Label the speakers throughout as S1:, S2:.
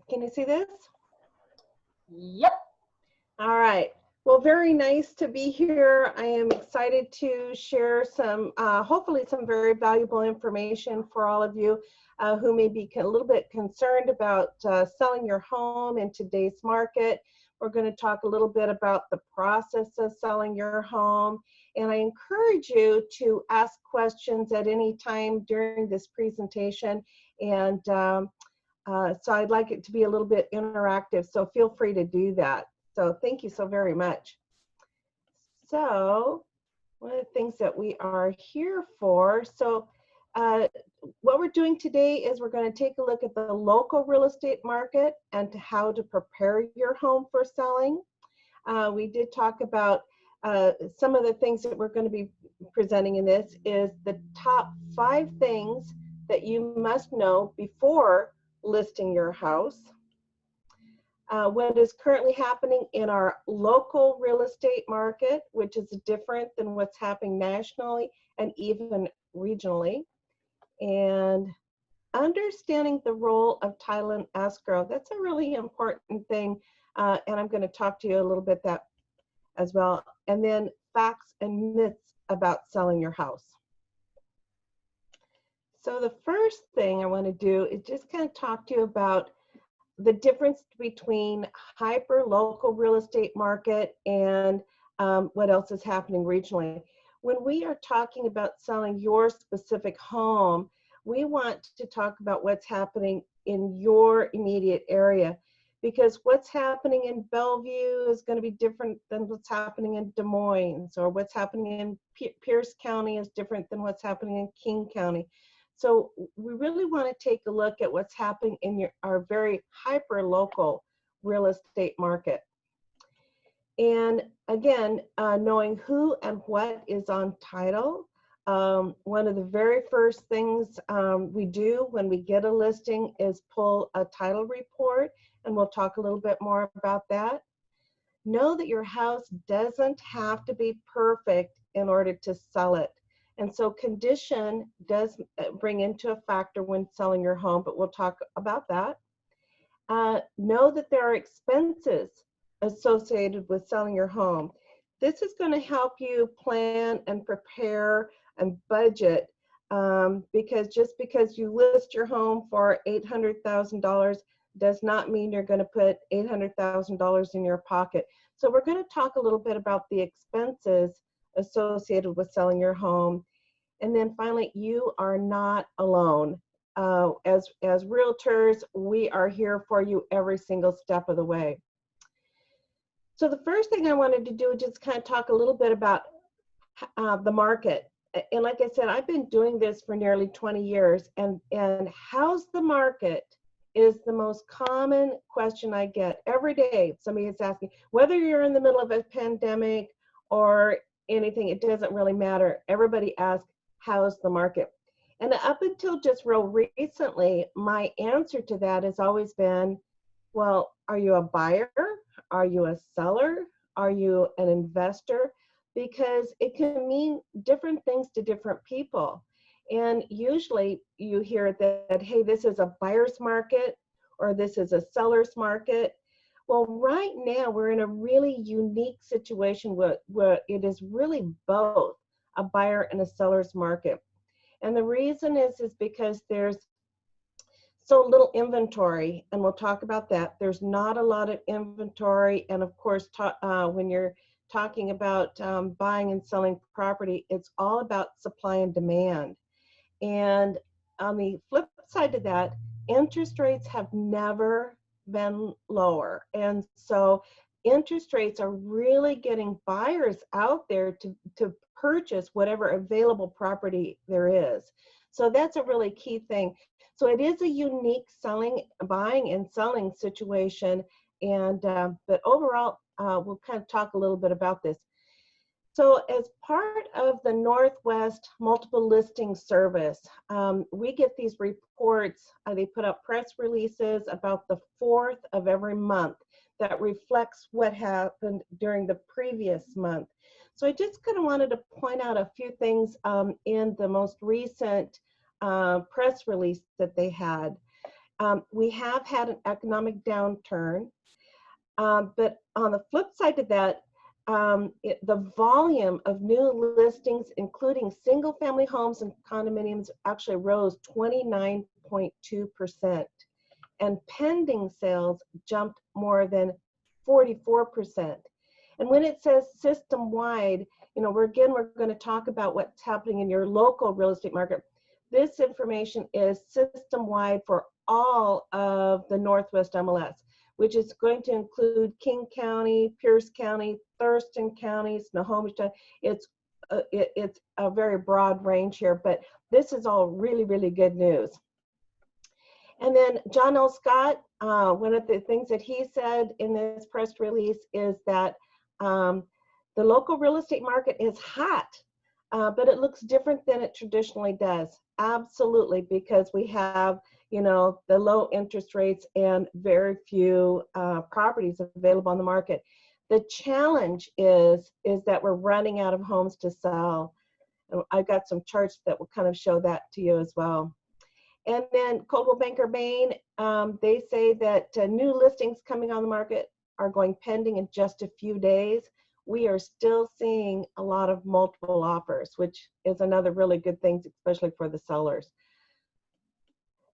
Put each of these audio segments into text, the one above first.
S1: Can you see this?
S2: Yep.
S1: All right. Well, very nice to be here. I am excited to share some, hopefully some very valuable information for all of you who may be a little bit concerned about selling your home in today's market. We're going to talk a little bit about the process of selling your home. And I encourage you to ask questions at any time during this presentation. And so I'd like it to be a little bit interactive, so feel free to do that. So thank you so very much. So one of the things that we are here for, so what we're doing today is we're going to take a look at the local real estate market and how to prepare your home for selling. We did talk about some of the things that we're going to be presenting in this is the top 5 things that you must know before listing your house. What is currently happening in our local real estate market, which is different than what's happening nationally and even regionally. And understanding the role of title and escrow, that's a really important thing. And I'm going to talk to you a little bit that as well. And then facts and myths about selling your house. So the first thing I want to do is just kind of talk to you about the difference between hyper-local real estate market and what else is happening regionally. When we are talking about selling your specific home, we want to talk about what's happening in your immediate area, because what's happening in Bellevue is going to be different than what's happening in Des Moines, or what's happening in Pierce County is different than what's happening in King County. So we really want to take a look at what's happening in our very hyper-local real estate market. And again, knowing who and what is on title. One of the very first things we do when we get a listing is pull a title report, and we'll talk a little bit more about that. Know that your house doesn't have to be perfect in order to sell it. And so condition does bring into a factor when selling your home, but we'll talk about that. Know that there are expenses associated with selling your home. This is going to help you plan and prepare and budget, because just because you list your home for $800,000 does not mean you're going to put $800,000 in your pocket. So we're going to talk a little bit about the expenses associated with selling your home. And then finally, you are not alone. As realtors, we are here for you every single step of the way. So the first thing I wanted to do is just kind of talk a little bit about the market. And like I said, I've been doing this for nearly 20 years, and how's the market is the most common question I get every day. Somebody is asking, whether you're in the middle of a pandemic or anything, it doesn't really matter. Everybody asks, how's the market? And up until just real recently, my answer to that has always been, well, are you a buyer? Are you a seller? Are you an investor? Because it can mean different things to different people. And usually you hear that, hey, this is a buyer's market or this is a seller's market. Well, right now we're in a really unique situation where it is really both a buyer and a seller's market. And the reason is because there's so little inventory, and we'll talk about that. There's not a lot of inventory, and of course, when you're talking about buying and selling property, it's all about supply and demand. And on the flip side of that, interest rates have never been lower. And so interest rates are really getting buyers out there to purchase whatever available property there is. So that's a really key thing. So it is a unique buying and selling situation. And but overall, we'll kind of talk a little bit about this. So as part of the Northwest Multiple Listing Service, we get these reports. They put up press releases about the 4th of every month that reflects what happened during the previous month. So I just kind of wanted to point out a few things in the most recent press release that they had. We have had an economic downturn, but on the flip side of that, the volume of new listings, including single-family homes and condominiums, actually rose 29.2%, and pending sales jumped more than 44%. And when it says system-wide, we're going to talk about what's happening in your local real estate market. This information is system-wide for all of the Northwest MLS, which is going to include King County, Pierce County, Thurston County, Snohomish County. It's a very broad range here, but this is all really, really good news. And then John L. Scott, one of the things that he said in this press release is that the local real estate market is hot, but it looks different than it traditionally does. Absolutely, because we have, the low interest rates and very few properties available on the market. The challenge is that we're running out of homes to sell. I've got some charts that will kind of show that to you as well. And then Coldwell Banker Bain, they say that new listings coming on the market are going pending in just a few days. We are still seeing a lot of multiple offers, which is another really good thing, especially for the sellers.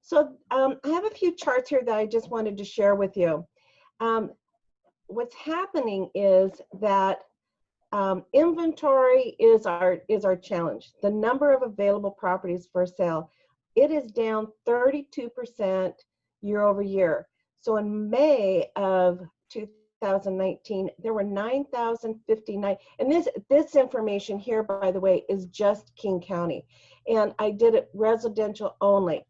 S1: So I have a few charts here that I just wanted to share with you. What's happening is that inventory is our challenge. The number of available properties for sale, it is down 32% year over year. So in May of 2019, there were 9,059, and this information here, by the way, is just King County, and I did it residential only.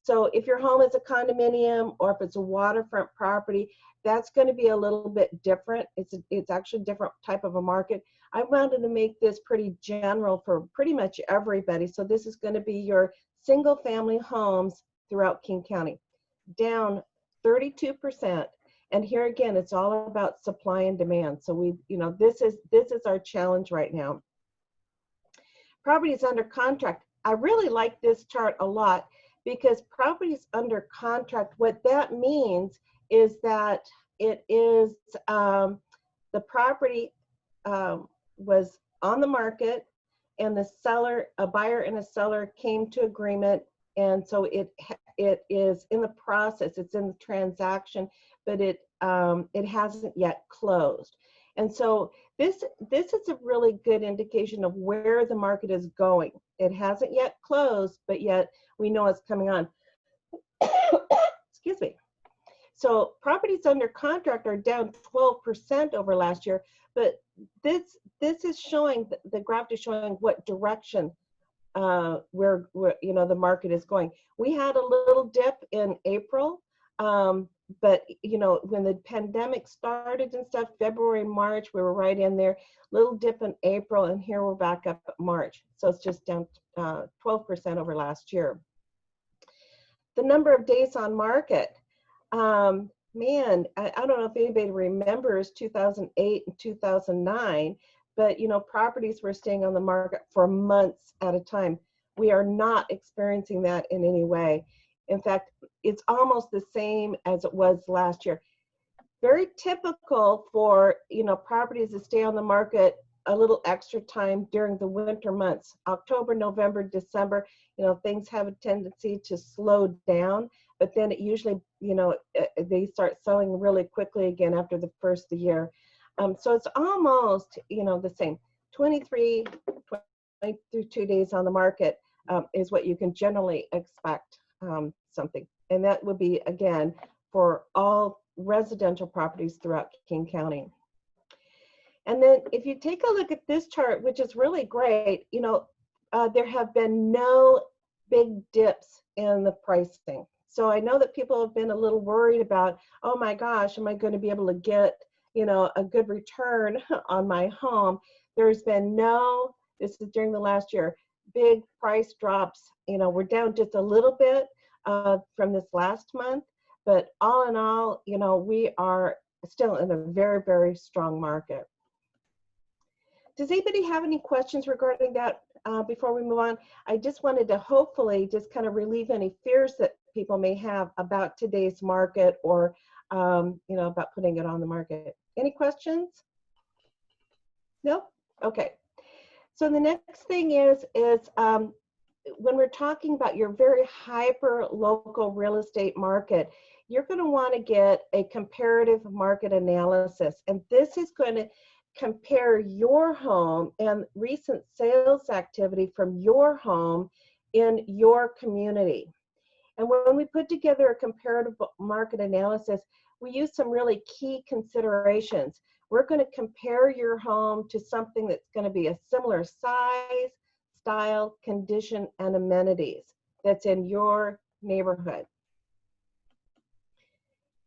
S1: So if your home is a condominium or if it's a waterfront property, that's going to be a little bit different. It's actually a different type of a market. I wanted to make this pretty general for pretty much everybody. So this is going to be your single family homes throughout King County, down 32%. And here again, it's all about supply and demand. So this is our challenge right now. Properties under contract. I really like this chart a lot, because properties under contract, what that means is that it is the property was on the market, and a buyer and a seller came to agreement, and so it is in the process, it's in the transaction, but it hasn't yet closed. And so this is a really good indication of where the market is going. It hasn't yet closed, but yet we know it's coming on. Excuse me. So properties under contract are down 12% over last year, but this is showing, the graph is showing what direction where the market is going. We had a little dip in April, but when the pandemic started and stuff, February, March, we were right in there. Little dip in April, and here we're back up at March. So it's just down 12% over last year. The number of days on market, man, I don't know if anybody remembers 2008 and 2009, but properties were staying on the market for months at a time. We are not experiencing that in any way. In fact, it's almost the same as it was last year. Very typical for properties to stay on the market a little extra time during the winter months. October, November, December, things have a tendency to slow down, but then it usually, they start selling really quickly again after the first of the year. So it's almost, the same. 22 days on the market is what you can generally expect something. And that would be, again, for all residential properties throughout King County. And then if you take a look at this chart, which is really great, there have been no big dips in the pricing. So I know that people have been a little worried about, oh my gosh, am I going to be able to get, a good return on my home? There's been this is during the last year, big price drops. We're down just a little bit from this last month, but all in all, we are still in a very, very strong market. Does anybody have any questions regarding that before we move on? I just wanted to hopefully just kind of relieve any fears that people may have about today's market or, about putting it on the market. Any questions? No? Okay. So the next thing is when we're talking about your very hyper local real estate market, you're going to want to get a comparative market analysis. And this is going to compare your home and recent sales activity from your home in your community. And when we put together a comparative market analysis, we use some really key considerations. We're going to compare your home to something that's going to be a similar size, style, condition, and amenities that's in your neighborhood.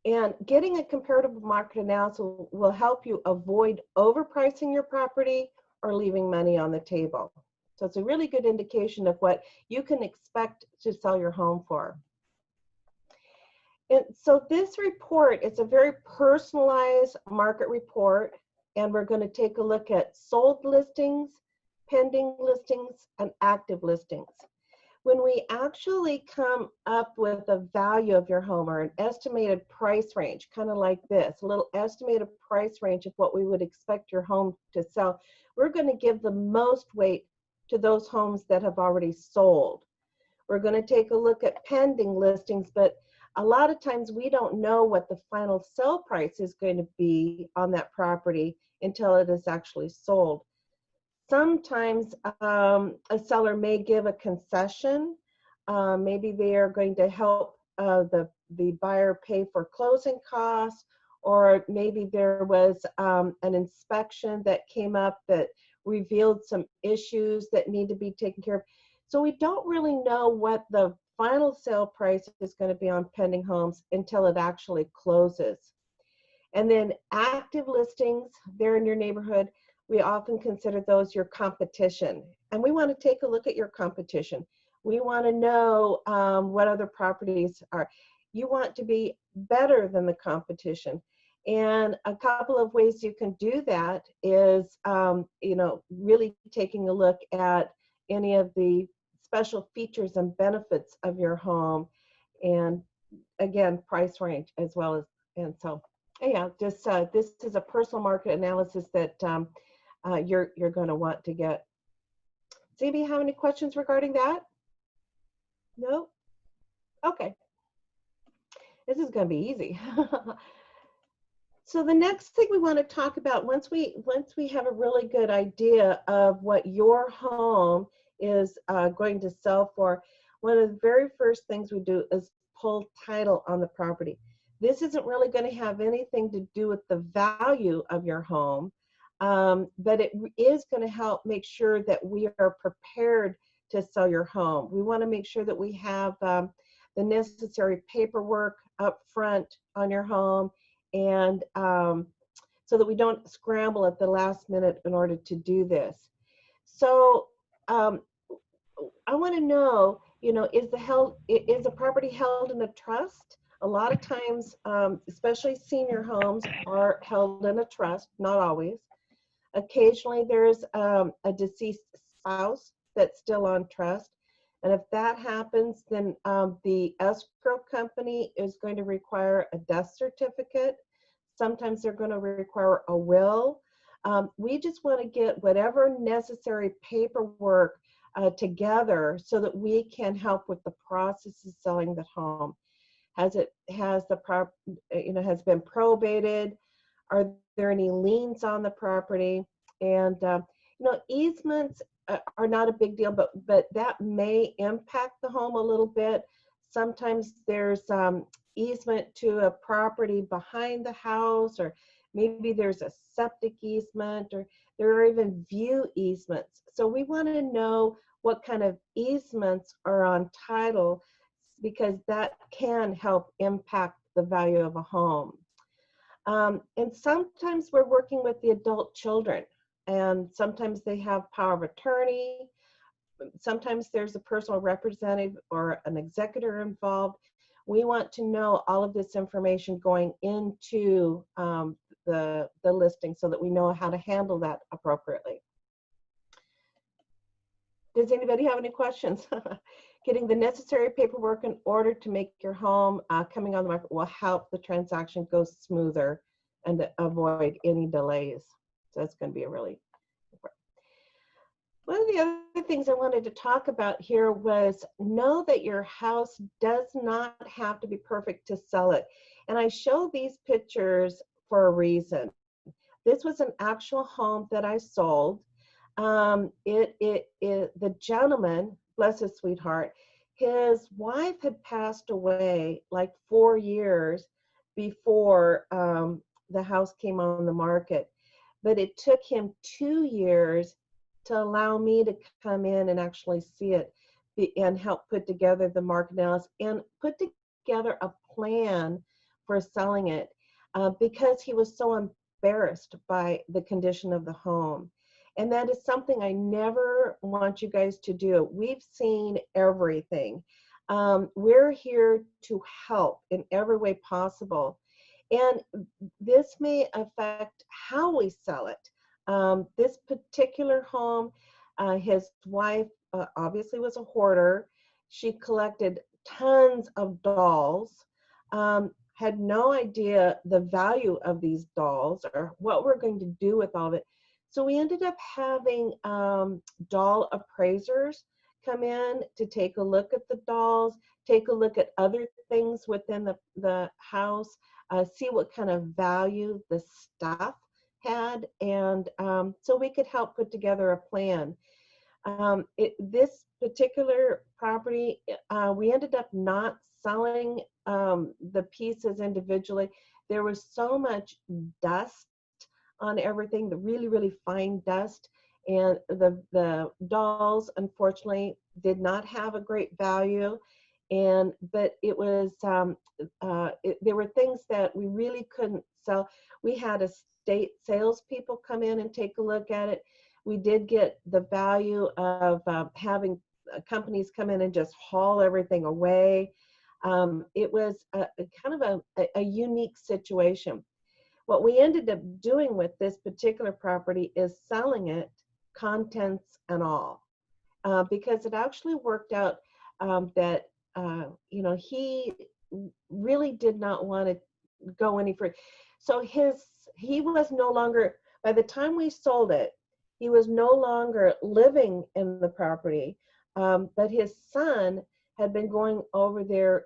S1: And getting a comparative market analysis will help you avoid overpricing your property or leaving money on the table. So it's a really good indication of what you can expect to sell your home for. And so this report is a very personalized market report, and we're going to take a look at sold listings, pending listings, and active listings. When we actually come up with a value of your home or an estimated price range, kind of like this, a little estimated price range of what we would expect your home to sell, we're going to give the most weight to those homes that have already sold. We're going to take a look at pending listings, but a lot of times we don't know what the final sell price is going to be on that property until it is actually sold. Sometimes a seller may give a concession. Maybe they are going to help the buyer pay for closing costs, or maybe there was an inspection that came up that revealed some issues that need to be taken care of. So we don't really know what the final sale price is going to be on pending homes until it actually closes. And then active listings, they're in your neighborhood. We often consider those your competition. And we want to take a look at your competition. We want to know what other properties are. You want to be better than the competition. And a couple of ways you can do that is, really taking a look at any of the special features and benefits of your home, and again, price range as well as, and so, yeah, just this is a personal market analysis that you're going to want to get. Does anybody have any questions regarding that? No? Okay. This is going to be easy. So the next thing we want to talk about, once we have a really good idea of what your home is going to sell for, one of the very first things we do is pull title on the property. This isn't really going to have anything to do with the value of your home, but it is going to help make sure that we are prepared to sell your home. We want to make sure that we have the necessary paperwork up front on your home, and so that we don't scramble at the last minute in order to do this. So I want to know, is the property held in a trust? A lot of times, especially senior homes are held in a trust, not always. Occasionally there's a deceased spouse that's still on trust. And if that happens, then the escrow company is going to require a death certificate. Sometimes they're going to require a will. We just want to get whatever necessary paperwork together so that we can help with the process of selling the home. Has been probated? Are there any liens on the property? And easements are not a big deal, but that may impact the home a little bit. Sometimes there's easement to a property behind the house, or maybe there's a septic easement, or there are even view easements. So we want to know what kind of easements are on title, because that can help impact the value of a home. And sometimes we're working with the adult children, and sometimes they have power of attorney. Sometimes there's a personal representative or an executor involved. We want to know all of this information going into the listing so that we know how to handle that appropriately. Does anybody have any questions? Getting the necessary paperwork in order to make your home coming on the market will help the transaction go smoother and to avoid any delays. So that's going to be a really important. One of the other things I wanted to talk about here was know that your house does not have to be perfect to sell it. And I show these pictures for a reason. This was an actual home that I sold. The gentleman, bless his sweetheart, his wife had passed away like 4 years before the house came on the market. But it took him 2 years to allow me to come in and actually see it and help put together the market analysis and put together a plan for selling it because he was so embarrassed by the condition of the home. And that is something I never want you guys to do. We've seen everything. We're here to help in every way possible. And this may affect how we sell it. This particular home, his wife obviously was a hoarder. She collected tons of dolls, had no idea the value of these dolls or what we're going to do with all of it. So we ended up having doll appraisers come in to take a look at the dolls, take a look at other things within the house, see what kind of value the stuff had, and so we could help put together a plan. This particular property, we ended up not selling the pieces individually. There was so much dust on everything, the really, really fine dust, and the dolls unfortunately did not have a great value. But it was there were things that we really couldn't sell. We had estate salespeople come in and take a look at it. We did get the value of having companies come in and just haul everything away. It was kind of a unique situation. What we ended up doing with this particular property is selling it, contents and all, because it actually worked out that he really did not want to go any further. So he was no longer, by the time we sold it, he was no longer living in the property, but his son had been going over there.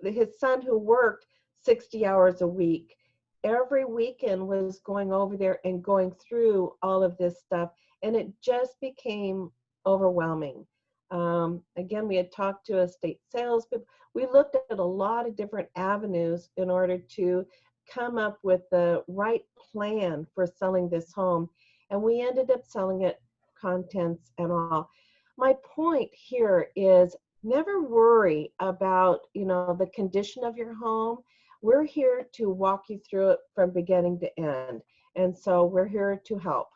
S1: His son, who worked 60 hours a week, every weekend was going over there and going through all of this stuff, and it just became overwhelming. Again, we had talked to estate salespeople. We looked at a lot of different avenues in order to come up with the right plan for selling this home, and we ended up selling it, contents and all. My point here is never worry about the condition of your home. We're here to walk you through it from beginning to end, and so we're here to help.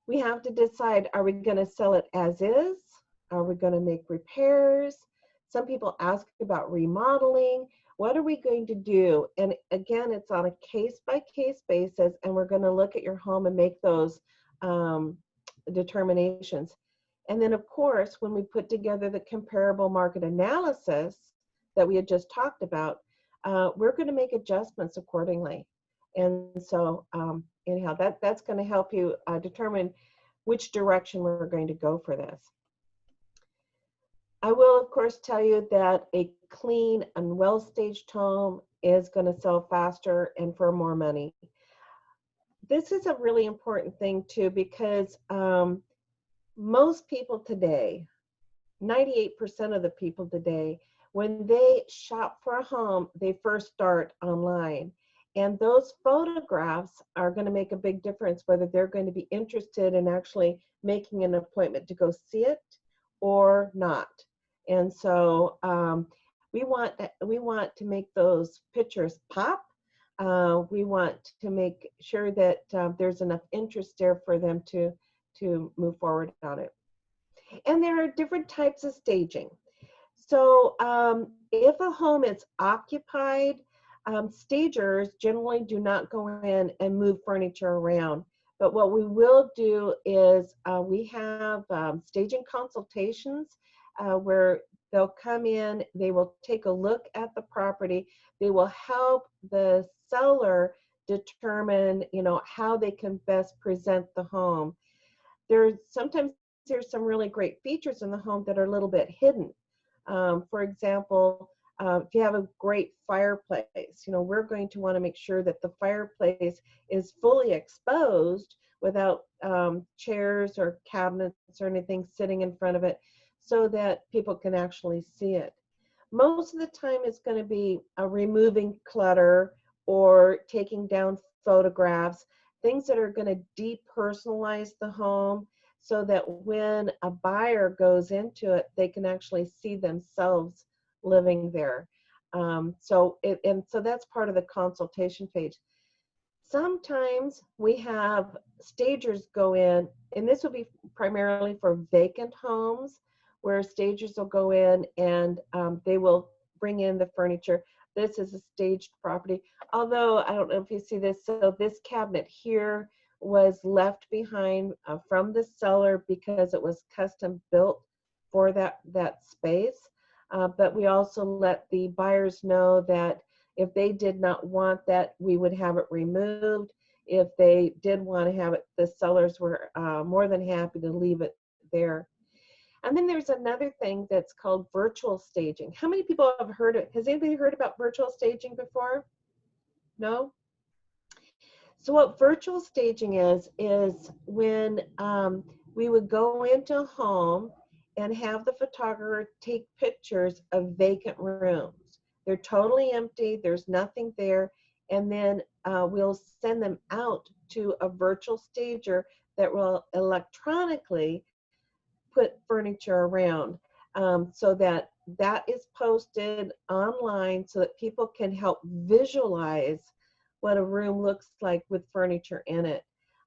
S1: We have to decide, are we going to sell it as is? Are we going to make repairs? Some people ask about remodeling. What are we going to do? And again, it's on a case-by-case basis, and we're going to look at your home and make those determinations. And then, of course, when we put together the comparable market analysis that we had just talked about, we're going to make adjustments accordingly. And so anyhow, that's going to help you determine which direction we're going to go for this. I will, of course, tell you that a clean and well-staged home is going to sell faster and for more money. This is a really important thing, too, because most people today, 98% of the people today, when they shop for a home, they first start online. And those photographs are going to make a big difference whether they're going to be interested in actually making an appointment to go see it or not. And so we want to make those pictures pop. We want to make sure that there's enough interest there for them to move forward on it. And there are different types of staging. So if a home is occupied, stagers generally do not go in and move furniture around. But what we will do is we have staging consultations where they'll come in, they will take a look at the property, they will help the seller determine, how they can best present the home. Sometimes there's some really great features in the home that are a little bit hidden. For example, if you have a great fireplace, we're going to want to make sure that the fireplace is fully exposed without chairs or cabinets or anything sitting in front of it so that people can actually see it. Most of the time it's going to be removing clutter or taking down photographs, things that are going to depersonalize the home so that when a buyer goes into it, they can actually see themselves living there. So that's part of the consultation page. Sometimes we have stagers go in, and this will be primarily for vacant homes, where stagers will go in and they will bring in the furniture. This is a staged property. Although, I don't know if you see this, so this cabinet here was left behind from the seller because it was custom built for that space. But we also let the buyers know that if they did not want that, we would have it removed. If they did want to have it, the sellers were more than happy to leave it there. And then there's another thing that's called virtual staging. How many people have heard it? Has anybody heard about virtual staging before? No? So what virtual staging is when we would go into a home and have the photographer take pictures of vacant rooms. They're totally empty, there's nothing there, and then we'll send them out to a virtual stager that will electronically put furniture around, so that is posted online so that people can help visualize what a room looks like with furniture in it.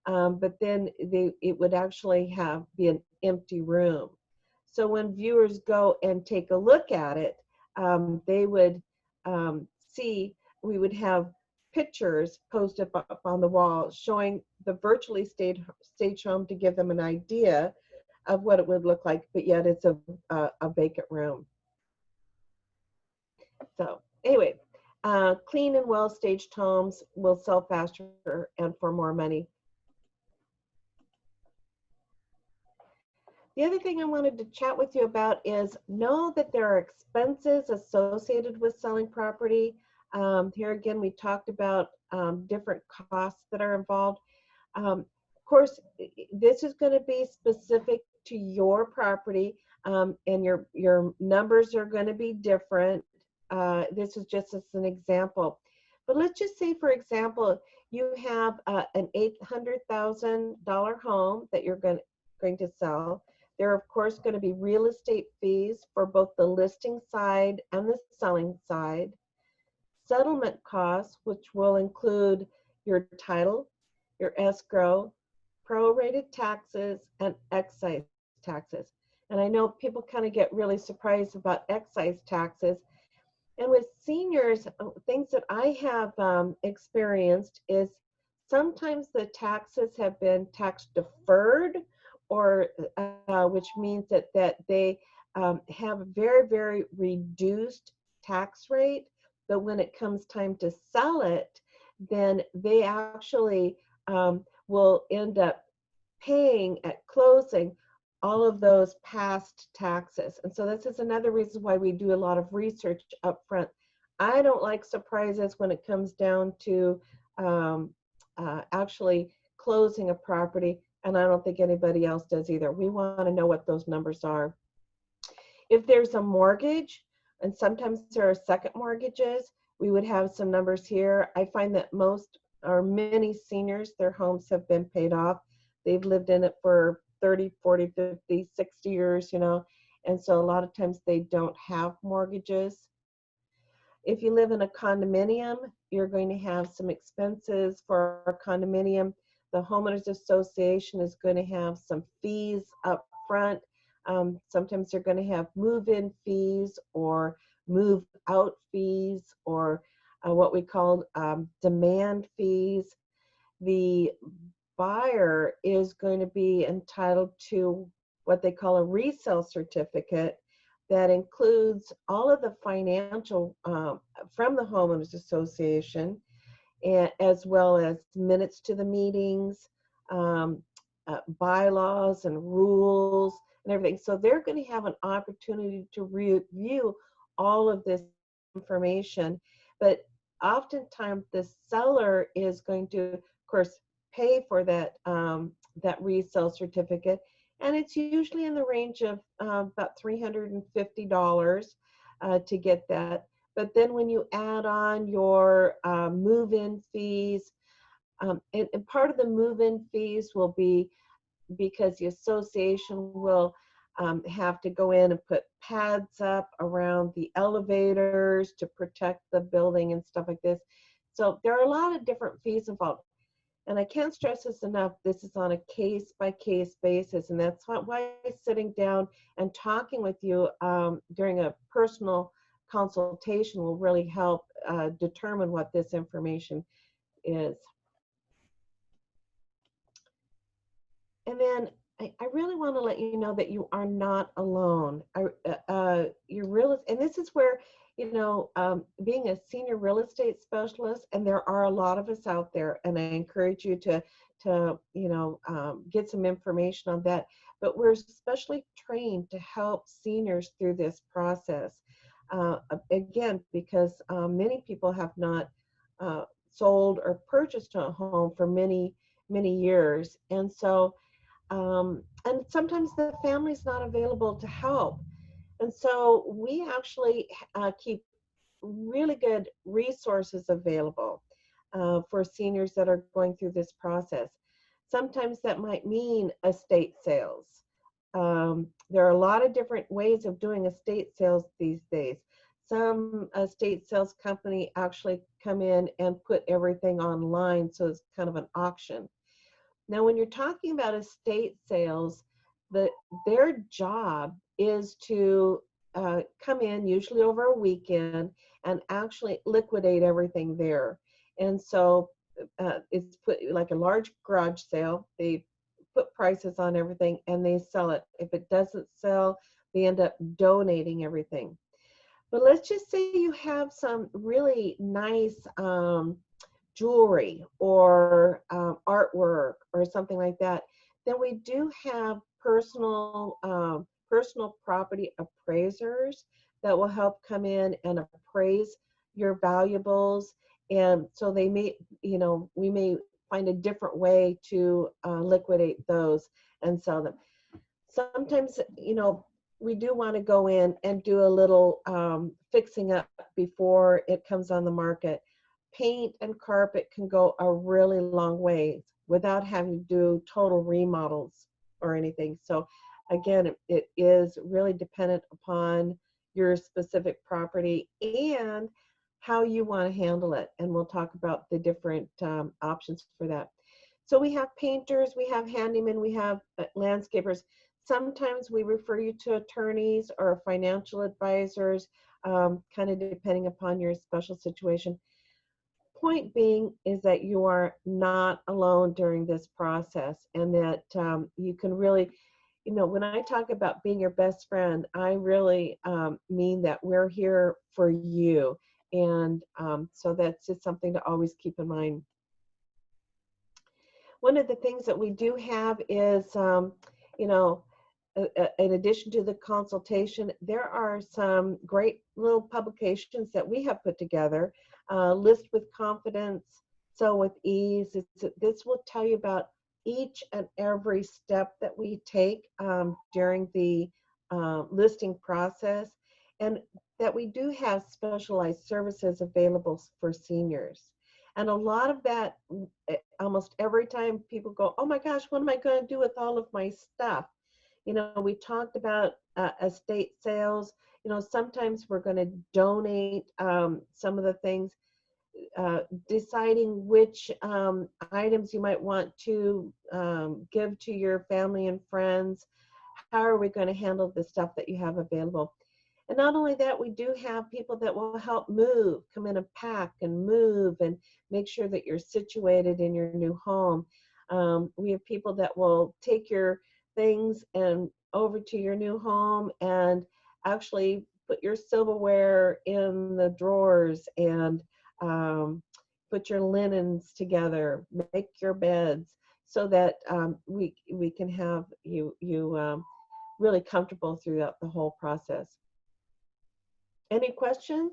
S1: But then it would actually be an empty room. So when viewers go and take a look at it, they would see, we would have pictures posted up on the wall showing the virtually staged home to give them an idea of what it would look like, but yet it's a vacant room. So anyway, clean and well staged homes will sell faster and for more money. The other thing I wanted to chat with you about is know that there are expenses associated with selling property. Here again, we talked about different costs that are involved. Of course, this is going to be specific to your property, and your numbers are going to be different. This is just as an example. But let's just say, for example, you have an $800,000 home that you're going to sell. There are, of course, going to be real estate fees for both the listing side and the selling side. Settlement costs, which will include your title, your escrow, prorated taxes, and excise taxes. And I know people kind of get really surprised about excise taxes. And with seniors, things that I have experienced is sometimes the taxes have been tax deferred, or which means that they have a very, very reduced tax rate. But when it comes time to sell it, then they actually will end up paying at closing all of those past taxes. And so this is another reason why we do a lot of research up front. I don't like surprises when it comes down to actually closing a property, and I don't think anybody else does either. We want to know what those numbers are. If there's a mortgage, and sometimes there are second mortgages, we would have some numbers here. I find that most or many seniors, their homes have been paid off. They've lived in it for 30, 40, 50, 60 years, and so a lot of times they don't have mortgages. If you live in a condominium, you're going to have some expenses for a condominium. The homeowners association is going to have some fees up front. Sometimes they're going to have move-in fees or move-out fees, or what we call demand fees. The buyer is going to be entitled to what they call a resale certificate, that includes all of the financial from the homeowners association, and as well as minutes to the meetings, um, bylaws and rules and everything. So they're going to have an opportunity to review all of this information. But oftentimes the seller is going to, of course, pay for that resale certificate, and it's usually in the range of about $350 to get that. But then when you add on your move-in fees, and part of the move-in fees will be because the association will have to go in and put pads up around the elevators to protect the building and stuff like this. So there are a lot of different fees involved. And I can't stress this enough, this is on a case-by-case basis, and that's why sitting down and talking with you during a personal consultation will really help determine what this information is. And then I really want to let you know that you are not alone. And this is where, being a senior real estate specialist, and there are a lot of us out there, and I encourage you to get some information on that. But we're specially trained to help seniors through this process. Again, because many people have not sold or purchased a home for many, many years. And sometimes the family's not available to help. And so we actually keep really good resources available for seniors that are going through this process. Sometimes that might mean estate sales. There are a lot of different ways of doing estate sales these days. Some estate sales company actually come in and put everything online, so it's kind of an auction. Now, when you're talking about estate sales, their job is to come in, usually over a weekend, and actually liquidate everything there. And so it's put like a large garage sale. They put prices on everything and they sell it. If it doesn't sell, they end up donating everything. But let's just say you have some really nice jewelry or artwork or something like that, then we do have personal property appraisers that will help come in and appraise your valuables. And so they may, we may find a different way to liquidate those and sell them. Sometimes, we do want to go in and do a little fixing up before it comes on the market. Paint and carpet can go a really long way without having to do total remodels or anything. So again, it is really dependent upon your specific property and how you want to handle it. And we'll talk about the different options for that. So we have painters, we have handymen, we have landscapers. Sometimes we refer you to attorneys or financial advisors, kind of depending upon your special situation. Point being is that you are not alone during this process, and that you can really, when I talk about being your best friend, I really mean that we're here for you. And so that's just something to always keep in mind. One of the things that we do have is, in addition to the consultation, there are some great little publications that we have put together. List with Confidence, Sell with Ease. This will tell you about each and every step that we take during the listing process, and that we do have specialized services available for seniors. And a lot of that, almost every time people go, oh my gosh, what am I going to do with all of my stuff? We talked about estate sales. Sometimes we're going to donate some of the things, deciding which items you might want to give to your family and friends. How are we going to handle the stuff that you have available? And not only that, we do have people that will help move, come in and pack and move and make sure that you're situated in your new home. We have people that will take your things and over to your new home and actually put your silverware in the drawers and put your linens together, make your beds, so that we can have you really comfortable throughout the whole process. Any questions?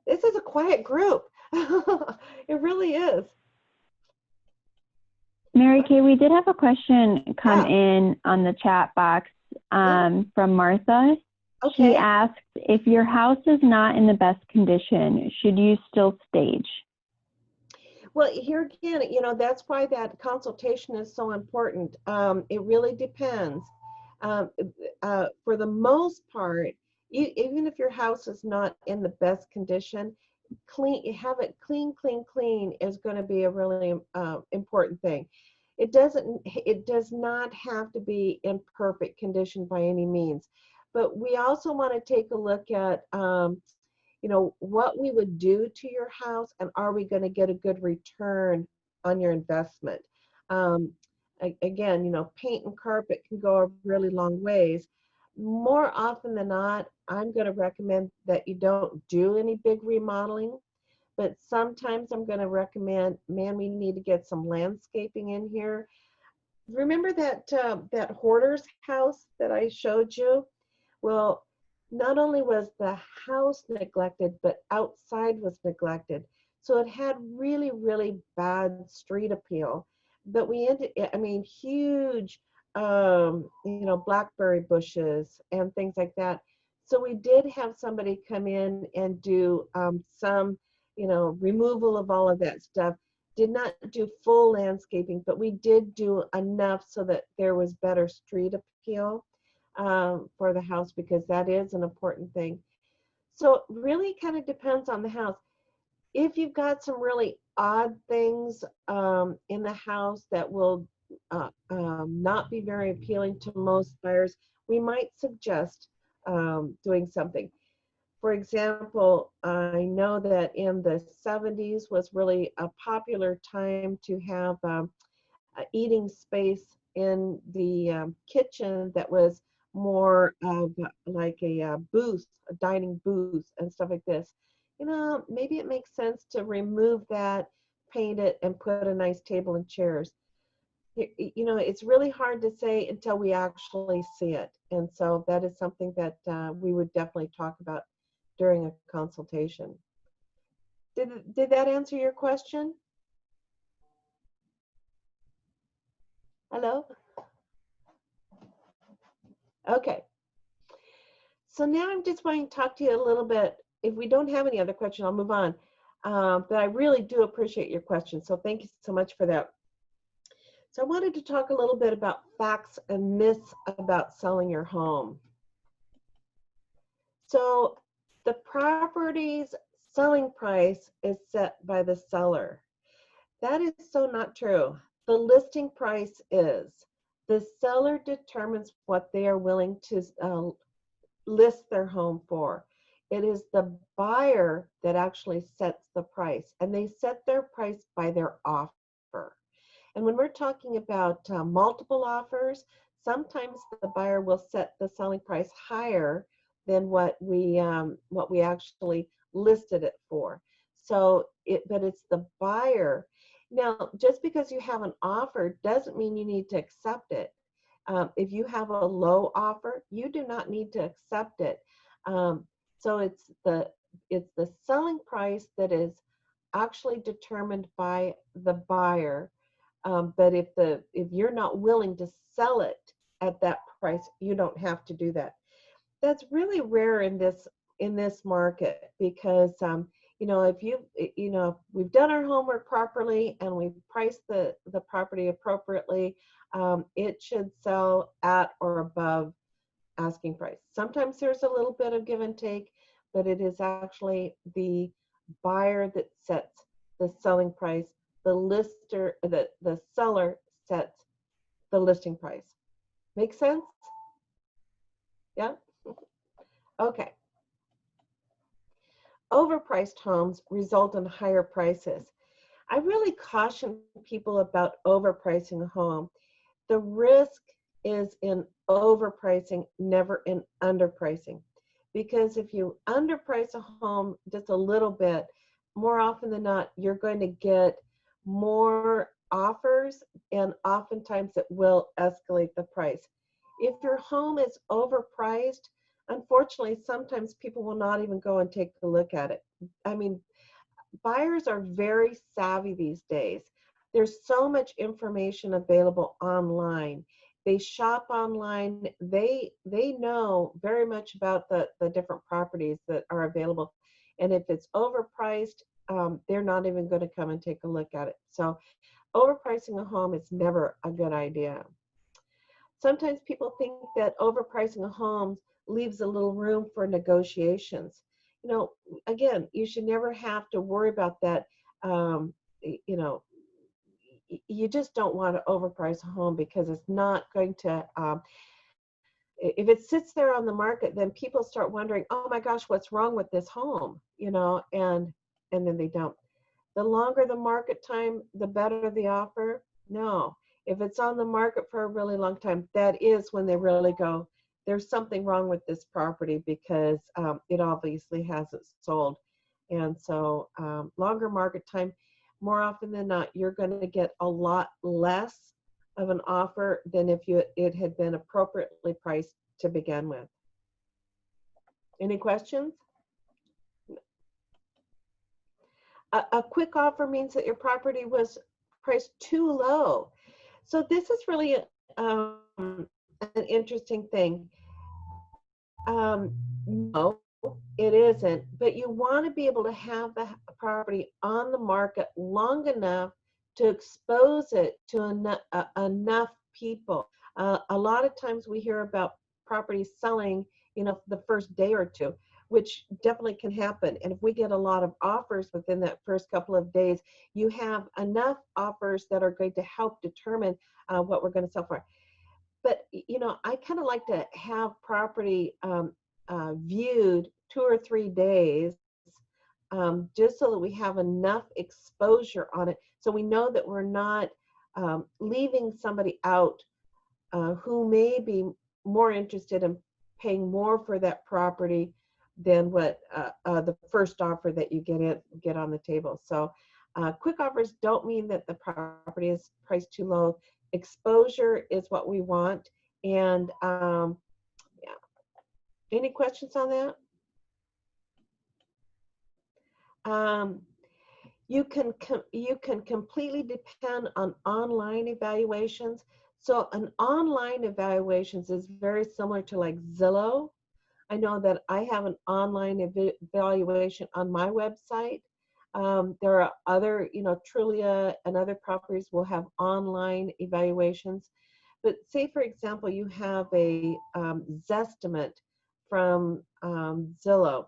S1: This is a quiet group. It really is.
S3: Mary Kay, we did have a question come
S1: Yeah.
S3: in on the chat box from Martha.
S1: Okay.
S3: She asked, if your house is not in the best condition, should you still stage?
S1: Well, here again, that's why that consultation is so important. It really depends. For the most part, even if your house is not in the best condition, have it clean is going to be a really important thing. It does not have to be in perfect condition by any means, but we also want to take a look at what we would do to your house, and are we going to get a good return on your investment? Again, paint and carpet can go a really long ways. More often than not, I'm going to recommend that you don't do any big remodeling, but sometimes I'm going to recommend, man, we need to get some landscaping in here. Remember that hoarder's house that I showed you? Well, not only was the house neglected, but outside was neglected. So it had really, really bad street appeal. But huge, blackberry bushes and things like that. So we did have somebody come in and do some, removal of all of that stuff. Did not do full landscaping, but we did do enough so that there was better street appeal for the house, because that is an important thing. So really kind of depends on the house. If you've got some really odd things in the house that will not be very appealing to most buyers, we might suggest doing something. For example, I know that in the 70s was really a popular time to have eating space in the kitchen that was more of like a booth, a dining booth and stuff like this. Maybe it makes sense to remove that, paint it, and put a nice table and chairs. It's really hard to say until we actually see it. And so that is something that we would definitely talk about during a consultation. Did that answer your question? Hello? Okay. So now I'm just going to talk to you a little bit. If we don't have any other questions, I'll move on. But I really do appreciate your questions. So thank you so much for that. So I wanted to talk a little bit about facts and myths about selling your home. So the property's selling price is set by the seller. That is so not true. The listing price is. The seller determines what they are willing to list their home for. It is the buyer that actually sets the price, and they set their price by their offer. And when we're talking about multiple offers, sometimes the buyer will set the selling price higher than what we actually listed it for. But it's the buyer. Now, just because you have an offer doesn't mean you need to accept it. If you have a low offer, you do not need to accept it. So it's the selling price that is actually determined by the buyer. But if you're not willing to sell it at that price, you don't have to do that. That's really rare in this market, because if we've done our homework properly and we've priced the property appropriately, it should sell at or above asking price. Sometimes there's a little bit of give and take, but it is actually the buyer that sets the selling price. The seller sets the listing price. Make sense? Yeah? Okay. Overpriced homes result in higher prices. I really caution people about overpricing a home. The risk is in overpricing, never in underpricing. Because if you underprice a home just a little bit, more often than not, you're going to get more offers, and oftentimes it will escalate the price. If your home is overpriced, unfortunately, sometimes people will not even go and take a look at it. I mean, buyers are very savvy these days. There's so much information available online. They shop online. They know very much about the different properties that are available. And if it's overpriced, they're not even going to come and take a look at it. So overpricing a home is never a good idea. Sometimes people think that overpricing a home leaves a little room for negotiations. You know, again, you should never have to worry about that. You know, you just don't want to overprice a home because it's not going to, if it sits there on the market, then people start wondering, oh my gosh, what's wrong with this home? You know, and then they don't. The longer the market time, the better the offer. No, if it's on the market for a really long time, that is when they really go, there's something wrong with this property because it obviously hasn't sold. And so longer market time, more often than not, you're going to get a lot less of an offer than if it had been appropriately priced to begin with. Any questions? A quick offer means that your property was priced too low. So this is really an interesting thing. No, it isn't, but you want to be able to have the property on the market long enough to expose it to enough people. A lot of times we hear about properties selling, you know, the first day or two, which definitely can happen. And if we get a lot of offers within that first couple of days, you have enough offers that are going to help determine what we're going to sell for. But, you know, I kind of like to have property viewed 2 or 3 days just so that we have enough exposure on it. So we know that we're not leaving somebody out who may be more interested in paying more for that property than what the first offer that you get on the table. So quick offers don't mean that the property is priced too low. Exposure is what we want. And yeah. Any questions on that? You can completely depend on online evaluations. So an online evaluations is very similar to like Zillow. I know that I have an online evaluation on my website. There are other, you know, Trulia and other properties will have online evaluations. But say, for example, you have a Zestimate from Zillow.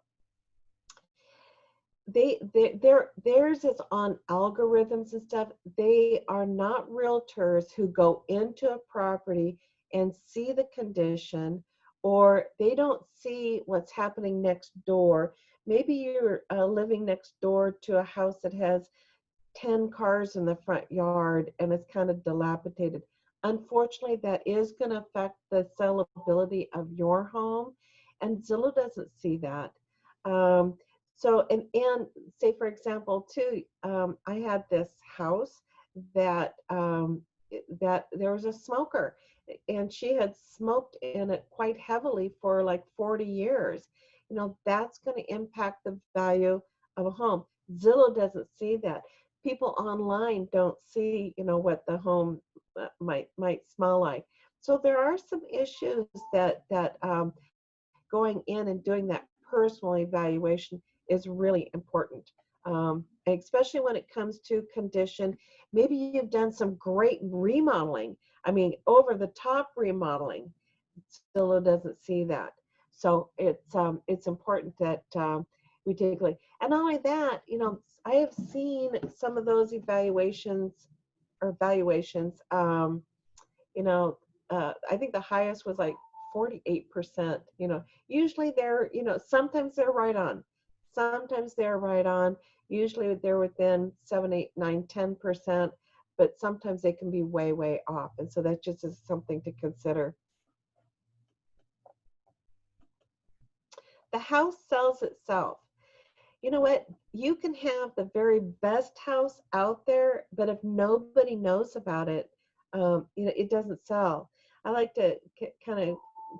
S1: Theirs is on algorithms and stuff. They are not realtors who go into a property and see the condition, or they don't see what's happening next door. Maybe you're living next door to a house that has 10 cars in the front yard and it's kind of dilapidated. Unfortunately, that is going to affect the sellability of your home, and Zillow doesn't see that. So, and say, for example, too, I had this house that that there was a smoker, and she had smoked in it quite heavily for like 40 years. You know, that's going to impact the value of a home. Zillow doesn't see that. People online don't see, you know, what the home might smell like. So there are some issues that going in and doing that personal evaluation is really important, especially when it comes to condition. Maybe you've done some great remodeling. I mean, over the top remodeling. Zillow doesn't see that. So it's important that we take a look. And not only that, you know, I have seen some of those evaluations, you know, I think the highest was like 48%. You know, usually they're, you know, sometimes they're right on. Sometimes they're right on. Usually they're within 7, 8, 9, 10%, but sometimes they can be way, way off. And so that just is something to consider. The house sells itself. You know what? You can have the very best house out there, but if nobody knows about it, it doesn't sell. I like to kind of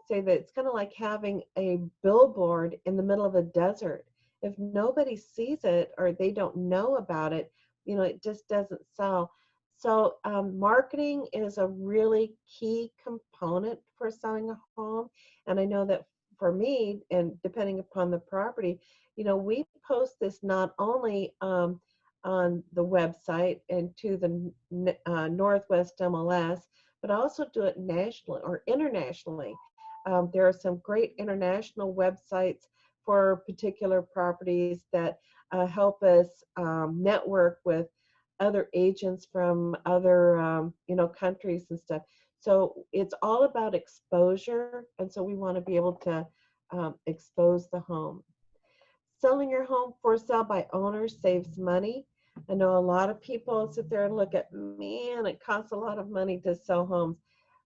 S1: say that it's kind of like having a billboard in the middle of a desert. If nobody sees it or they don't know about it, it just doesn't sell. So marketing is a really key component for selling a home. And I know that for me, and depending upon the property, we post this not only on the website and to the Northwest MLS, but also do it nationally or internationally. There are some great international websites for particular properties that help us network with other agents from other countries and stuff. So it's all about exposure, and so we want to be able to expose the home. Selling your home for sale by owners saves money. I know a lot of people sit there and look at, man, it costs a lot of money to sell homes.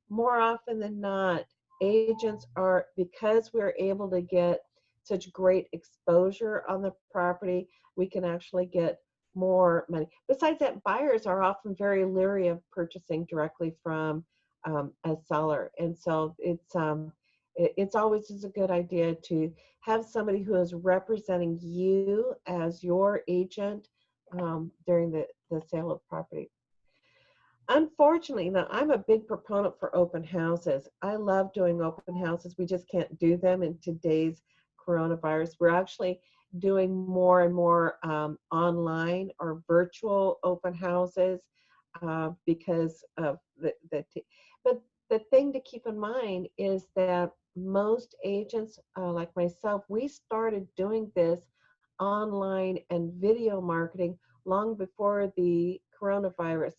S1: More often than not, agents are, because we're able to get such great exposure on the property, we can actually get more money. Besides that, buyers are often very leery of purchasing directly from a seller. And so it's always just a good idea to have somebody who is representing you as your agent during the sale of property. Unfortunately, now I'm a big proponent for open houses. I love doing open houses. We just can't do them in today's coronavirus. We're actually doing more and more online or virtual open houses because of but the thing to keep in mind is that most agents like myself, we started doing this online and video marketing long before the coronavirus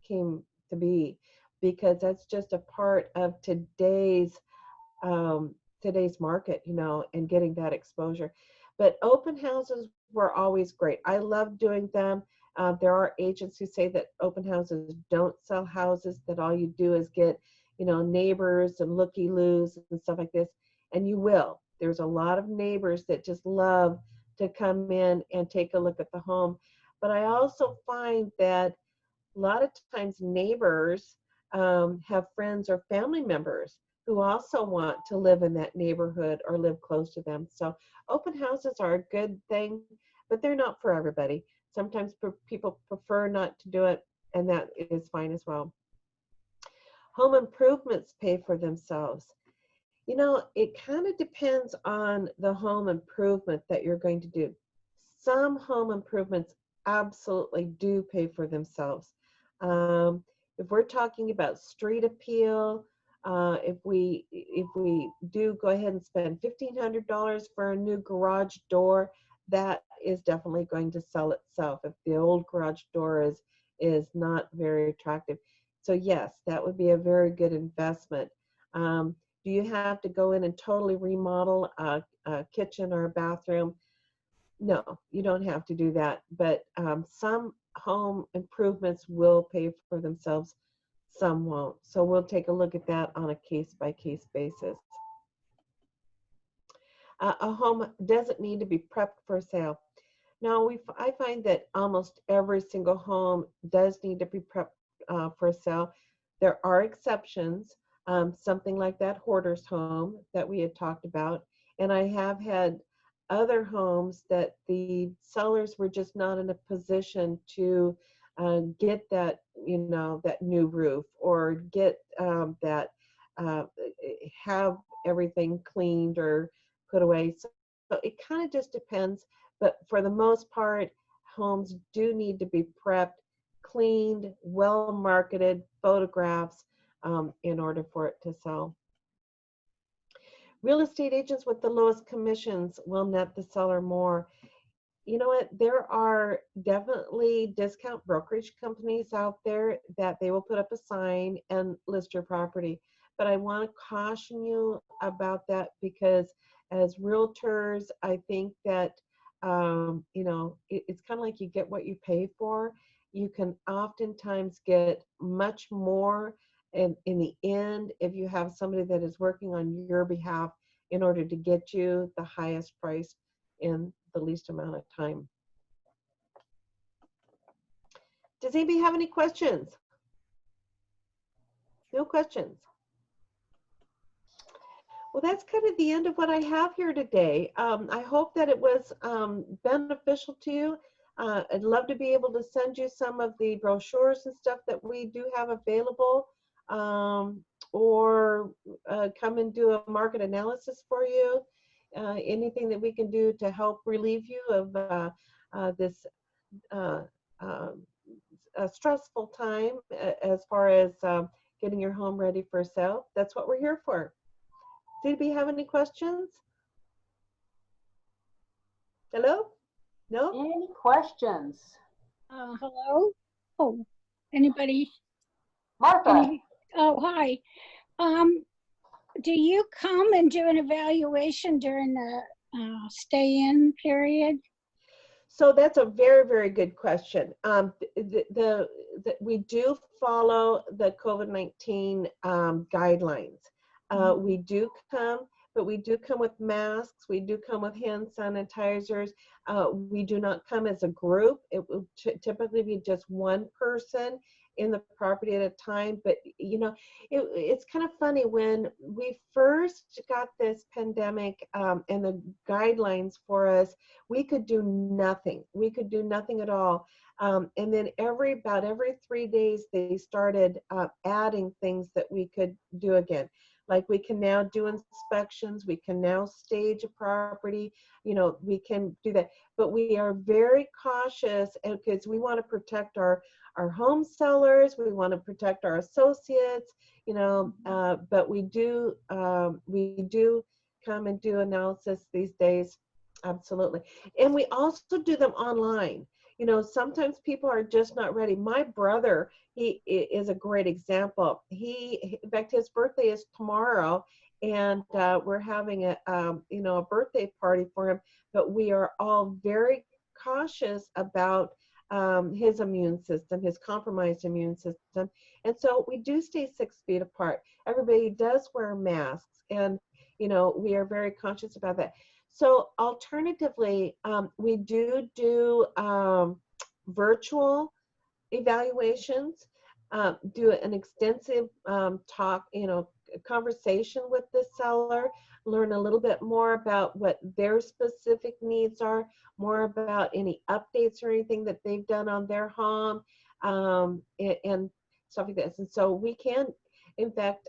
S1: came to be, because that's just a part of today's market, and getting that exposure. But open houses were always great. I love doing them. There are agents who say that open houses don't sell houses, that all you do is get, neighbors and looky-loos and stuff like this. And you will. There's a lot of neighbors that just love to come in and take a look at the home. But I also find that a lot of times neighbors have friends or family members who also want to live in that neighborhood or live close to them. So open houses are a good thing, but they're not for everybody. Sometimes people prefer not to do it, and that is fine as well. Home improvements pay for themselves. It kind of depends on the home improvement that you're going to do. Some home improvements absolutely do pay for themselves. If we're talking about street appeal, if we do go ahead and spend $1,500 for a new garage door, that is definitely going to sell itself if the old garage door is not very attractive. So yes, that would be a very good investment. Do you have to go in and totally remodel a kitchen or a bathroom? No, you don't have to do that. But some home improvements will pay for themselves, some won't. So we'll take a look at that on a case-by-case basis. A home doesn't need to be prepped for sale. Now, I find that almost every single home does need to be prepped for sale. There are exceptions, something like that hoarder's home that we had talked about. And I have had other homes that the sellers were just not in a position to get that, that new roof, or get that, have everything cleaned or put away. So it kind of just depends. But for the most part, homes do need to be prepped, cleaned, well marketed, photographs in order for it to sell. Real estate agents with the lowest commissions will net the seller more. You know what? There are definitely discount brokerage companies out there that they will put up a sign and list your property. But I want to caution you about that, because as realtors, I think that it's kind of like you get what you pay for. You can oftentimes get much more in the end if you have somebody that is working on your behalf in order to get you the highest price in the least amount of time. Does anybody have any questions? No questions. Well, that's kind of the end of what I have here today. I hope that it was beneficial to you. I'd love to be able to send you some of the brochures and stuff that we do have available, or come and do a market analysis for you. Anything that we can do to help relieve you of this stressful time as far as getting your home ready for sale. That's what we're here for. Does anybody have any questions? Hello? No?
S2: Any questions?
S4: Hello? Oh, anybody?
S2: Martha?
S4: Oh, hi. Do you come and do an evaluation during the stay-in period?
S1: So that's a very, very good question. We do follow the COVID-19 guidelines. We do come, but we do come with masks. We do come with hand sanitizers. We do not come as a group. It will typically be just one person in the property at a time. But you know, it's kind of funny, when we first got this pandemic and the guidelines for us, we could do nothing. We could do nothing at all. And then about every 3 days, they started adding things that we could do again. Like, we can now do inspections, we can now stage a property, you know, we can do that. But we are very cautious, because we want to protect our home sellers, we want to protect our associates, you know, but we do come and do analysis these days, absolutely. And we also do them online. You know, sometimes people are just not ready. My brother, he is a great example. In fact, his birthday is tomorrow, and we're having a birthday party for him. But we are all very cautious about his immune system, his compromised immune system, and so we do stay 6 feet apart. Everybody does wear masks, and you know, we are very conscious about that. So alternatively, we do virtual evaluations, do an extensive conversation with the seller, learn a little bit more about what their specific needs are, more about any updates or anything that they've done on their home, and stuff like this. And so we can, in fact,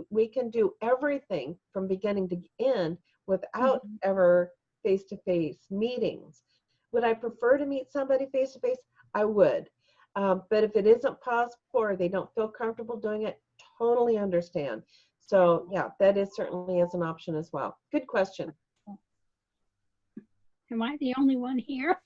S1: we can do everything from beginning to end without ever face-to-face meetings. Would I prefer to meet somebody face-to-face? I would. But if it isn't possible, or they don't feel comfortable doing it, totally understand. So yeah, that is certainly as an option as well. Good question.
S4: Am I the only one here?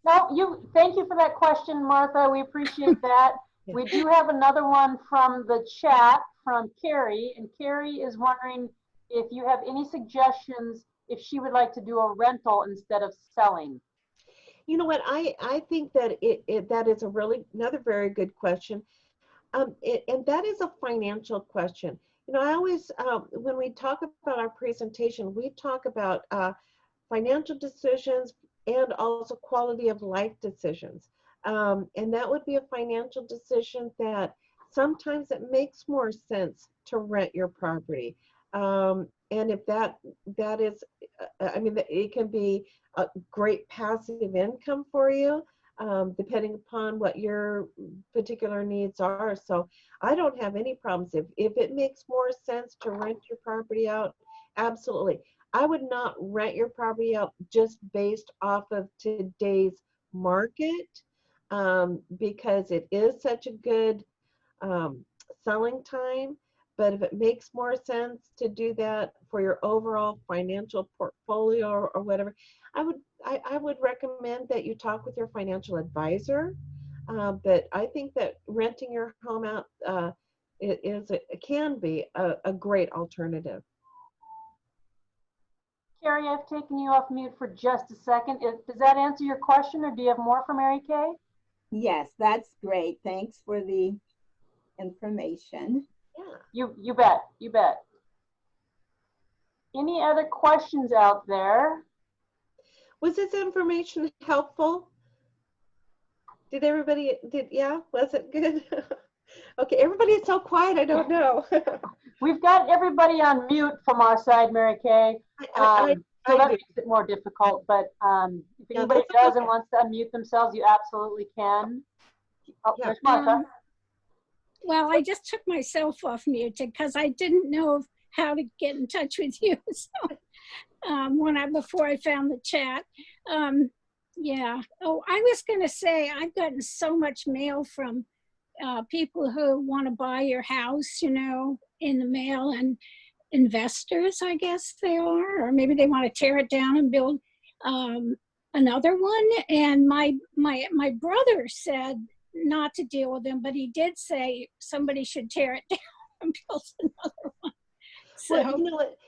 S2: No, thank you for that question, Martha. We appreciate that.
S1: Yeah.
S2: We do have another one from the chat from Carrie, and Carrie is wondering if you have any suggestions if she would like to do a rental instead of selling.
S1: You know what, I think that that is another very good question. And that is a financial question. You know, I always, when we talk about our presentation, we talk about financial decisions and also quality of life decisions. And that would be a financial decision that sometimes it makes more sense to rent your property. And if that is, it can be a great passive income for you, depending upon what your particular needs are. So I don't have any problems. If it makes more sense to rent your property out, absolutely. I would not rent your property out just based off of today's market, because it is such a good selling time. But if it makes more sense to do that for your overall financial portfolio or whatever, I would recommend that you talk with your financial advisor. But I think that renting your home out it can be a great alternative.
S2: Carrie, I've taken you off mute for just a second. Does that answer your question, or do you have more for Mary Kay?
S5: Yes, that's great. Thanks for the information.
S1: Yeah.
S2: You bet. You bet. Any other questions out there?
S1: Was this information helpful? Did everybody, yeah, was it good? Okay, everybody is so quiet, I don't know.
S2: We've got everybody on mute from our side, Mary Kay. So that
S1: do.
S2: makes it more difficult, but if
S1: Yeah,
S2: anybody
S1: that's
S2: does and
S1: okay.
S2: wants to unmute themselves, you absolutely can. Oh,
S1: Yeah.
S2: there's Martha.
S4: Well, I just took myself off mute because I didn't know how to get in touch with you. So before I found the chat. Yeah. Oh, I was going to say I've gotten so much mail from people who want to buy your house, in the mail, and investors, I guess they are, or maybe they want to tear it down and build another one. And my brother said not to deal with them, but he did say somebody should tear it down and build another one. So,
S1: Well, you know what?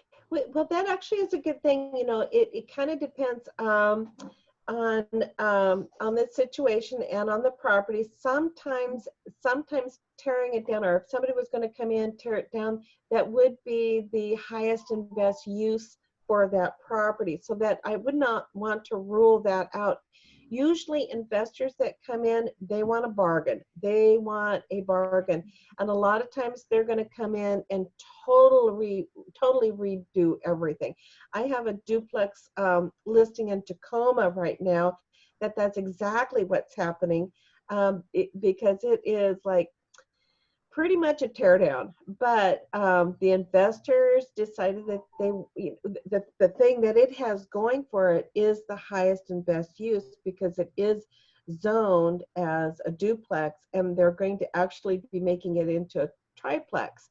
S1: Well, that actually is a good thing. It kind of depends on the situation and on the property. Sometimes tearing it down, or if somebody was going to come in, tear it down, that would be the highest and best use for that property. So that I would not want to rule that out. Usually investors that come in, they want a bargain. They want a bargain. And a lot of times they're going to come in and totally redo everything. I have a duplex listing in Tacoma right now that's exactly what's happening, because it is like pretty much a teardown. But the investors decided that the thing that it has going for it is the highest and best use, because it is zoned as a duplex, and they're going to actually be making it into a triplex.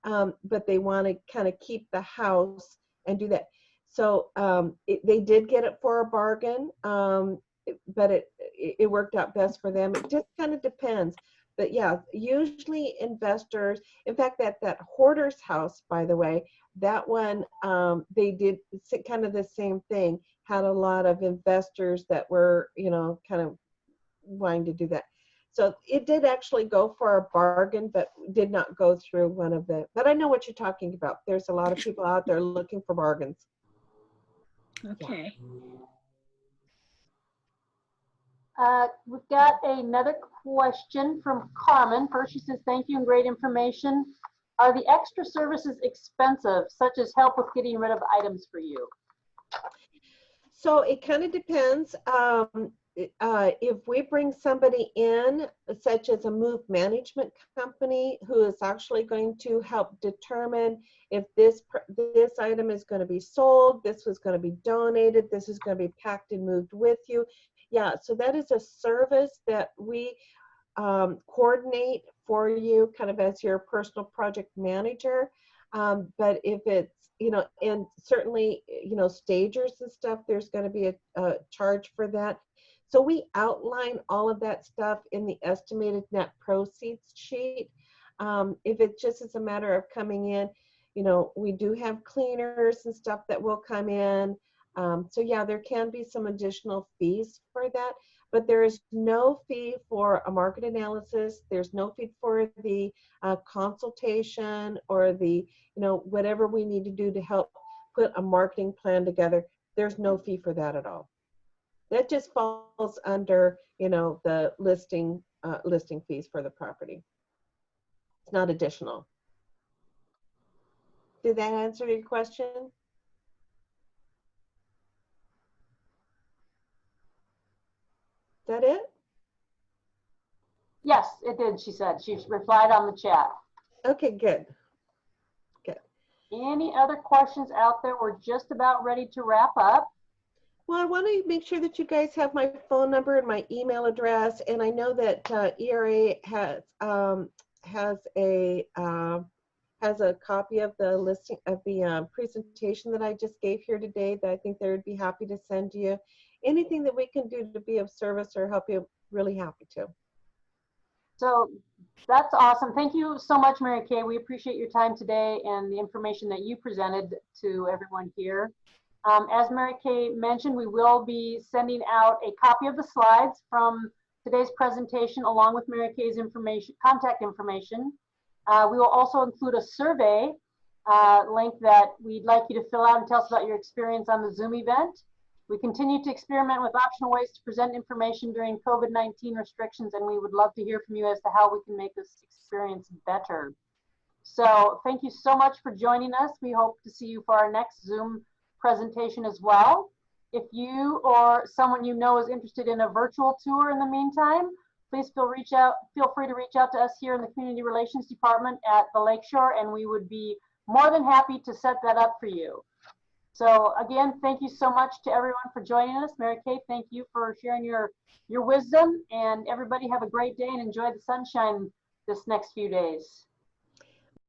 S1: But they want to kind of keep the house and do that. So they did get it for a bargain, but it worked out best for them. It just kind of depends. But yeah, usually investors, in fact, that hoarder's house, by the way, that one, they did kind of the same thing, had a lot of investors that were, kind of wanting to do that. So it did actually go for a bargain, but did not go through but I know what you're talking about. There's a lot of people out there looking for bargains.
S4: okay.
S2: We've got another question from Carmen. First, she says, thank you and great information. Are the extra services expensive, such as help with getting rid of items for you?
S1: So it kind of depends. If we bring somebody in, such as a move management company, who is actually going to help determine if this item is going to be sold, this was going to be donated, this is going to be packed and moved with you. Yeah, so that is a service that we coordinate for you, kind of as your personal project manager. But if it's, and certainly, stagers and stuff, there's going to be a charge for that. So we outline all of that stuff in the estimated net proceeds sheet. If it just is a matter of coming in, we do have cleaners and stuff that will come in. So yeah, there can be some additional fees for that, but there is no fee for a market analysis. There's no fee for the consultation, or the, whatever we need to do to help put a marketing plan together. There's no fee for that at all. That just falls under, the listing fees for the property. It's not additional. Did that answer your question? Is that it?
S2: Yes, it did, she said. She replied on the chat.
S1: Okay, good. Good.
S2: Any other questions out there? We're just about ready to wrap up.
S1: Well, I want to make sure that you guys have my phone number and my email address, and I know that ERA has a copy of the listing of the presentation that I just gave here today, that I think they would be happy to send you. Anything that we can do to be of service or help you, really happy to.
S2: So that's awesome. Thank you so much, Mary Kay. We appreciate your time today and the information that you presented to everyone here. As Mary Kay mentioned, we will be sending out a copy of the slides from today's presentation, along with Mary Kay's contact information. We will also include a survey link that we'd like you to fill out and tell us about your experience on the Zoom event. We continue to experiment with optional ways to present information during COVID-19 restrictions, and we would love to hear from you as to how we can make this experience better. So thank you so much for joining us. We hope to see you for our next Zoom presentation as well. If you or someone you know is interested in a virtual tour in the meantime, please feel free to reach out to us here in the Community Relations Department at the Lakeshore, and we would be more than happy to set that up for you. So again, thank you so much to everyone for joining us. Mary Kay, thank you for sharing your wisdom, and everybody have a great day and enjoy the sunshine this next few days.